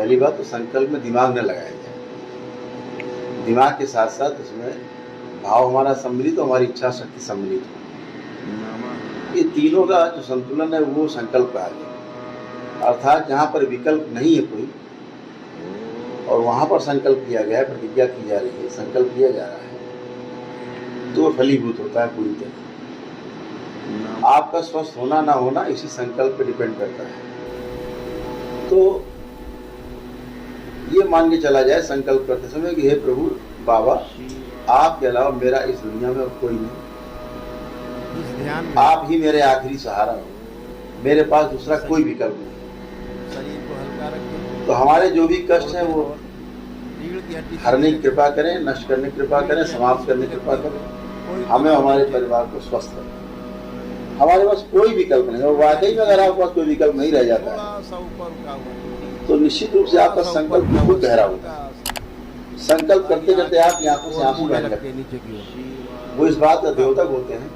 पहली बात तो संकल्प में दिमाग न लगाया जाए, दिमाग के साथ साथ उसमें भाव हमारा सम्मिलित हो, हमारी इच्छा शक्ति सम्मिलित हो। ये तीनों का जो संतुलन है वो संकल्प कहा गया। अर्थात जहाँ पर विकल्प नहीं है कोई और वहाँ पर संकल्प किया गया है, प्रतिज्ञा की जा रही है, संकल्प किया जा रहा है, तो फलीभूत होता है पूरी तरह। आपका स्वस्थ होना ना होना इसी संकल्प पे डिपेंड करता है। तो ये मान के चला जाए संकल्प करते समय कि हे प्रभु बाबा, आपके अलावा मेरा इस दुनिया में कोई नहीं, आप ही मेरे आखिरी सहारा हो, मेरे पास दूसरा कोई विकल्प नहीं। शरीर को हल्का रखें। तो हमारे जो भी कष्ट हैं वो हरने की कृपा करें, नष्ट करने की कृपा करें, समाप्त करने की कृपा करें, हमें हमारे परिवार को स्वस्थ रखें। हमारे पास कोई विकल्प नहीं, और वाकई में अगर आपके पास कोई विकल्प नहीं रह जाता है तो निश्चित रूप से आपका संकल्प बहुत गहरा होता है। संकल्प करते करते आपकी आंखों से आंसू बहने लगते हैं। वो इस बात का द्योतक होते हैं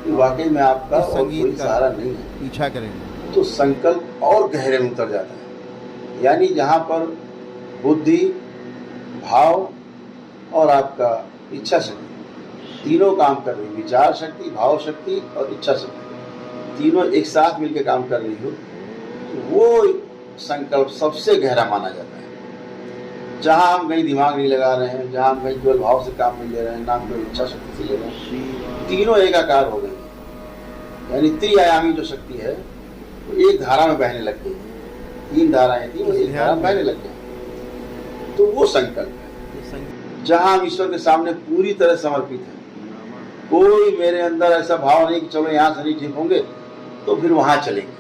कि वाकई में आपका और कोई सहारा नहीं है। पीछा करेंगे तो संकल्प और गहरे में उतर जाता है, यानी जहाँ पर बुद्धि, भाव और आपका इच्छा शक्ति तीनों काम कर रही, विचार शक्ति, भाव शक्ति और इच्छा शक्ति तीनों एक साथ मिलकर काम कर रही हो, तो वो संकल्प सबसे गहरा माना जाता है। जहाँ हम कहीं दिमाग नहीं लगा रहे हैं, जहाँ हम कहीं केवल भाव से काम नहीं ले रहे हैं, ना केवल इच्छा शक्ति से ले रहे हैं, तीनों एकाकार हो गए, यानी त्रिआयामी जो शक्ति है वो एक धारा में बहने लग गई। तीन धाराएं थी, वो एक धारा में बहने लग गई। तो वो संकल्प है जहाँ हम ईश्वर के सामने पूरी तरह समर्पित हैं। कोई मेरे अंदर ऐसा भाव नहीं कि चलो यहाँ से नहीं ठीक होंगे तो फिर वहाँ चलेंगे,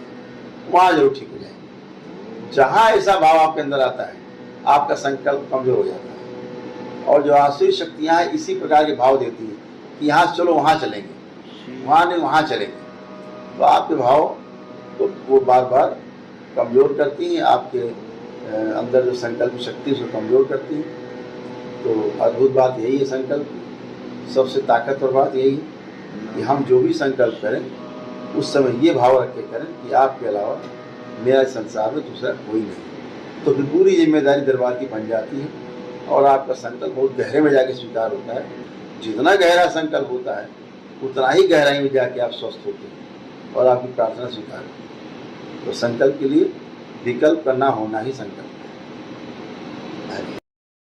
वहाँ जरूर ठीक हो जाएंगे। जहाँ ऐसा भाव आपके अंदर आता है आपका संकल्प कमजोर हो जाता है, और जो आसुरी शक्तियाँ हैं इसी प्रकार के भाव देती है कि यहाँ से चलो वहाँ चलेंगे, वहाँ नहीं वहाँ चलेंगे, तो आपके भाव को वो बार बार कमजोर करती हैं, आपके अंदर जो संकल्प शक्ति उसको कमजोर करती है। तो अद्भुत बात यही है संकल्प की, सबसे ताकतवर बात यही है कि हम जो भी संकल्प करें उस समय ये भाव रख के करें कि आपके अलावा मेरा संसार में दूसरा कोई नहीं। तो फिर पूरी जिम्मेदारी दरबार की बन जाती है और आपका संकल्प बहुत गहरे में जाके स्वीकार होता है। जितना गहरा संकल्प होता है उतना ही गहराई में जाके आप स्वस्थ होते हैं और आपकी प्रार्थना स्वीकार होती है। तो संकल्प के लिए विकल्प करना होना ही संकल्प।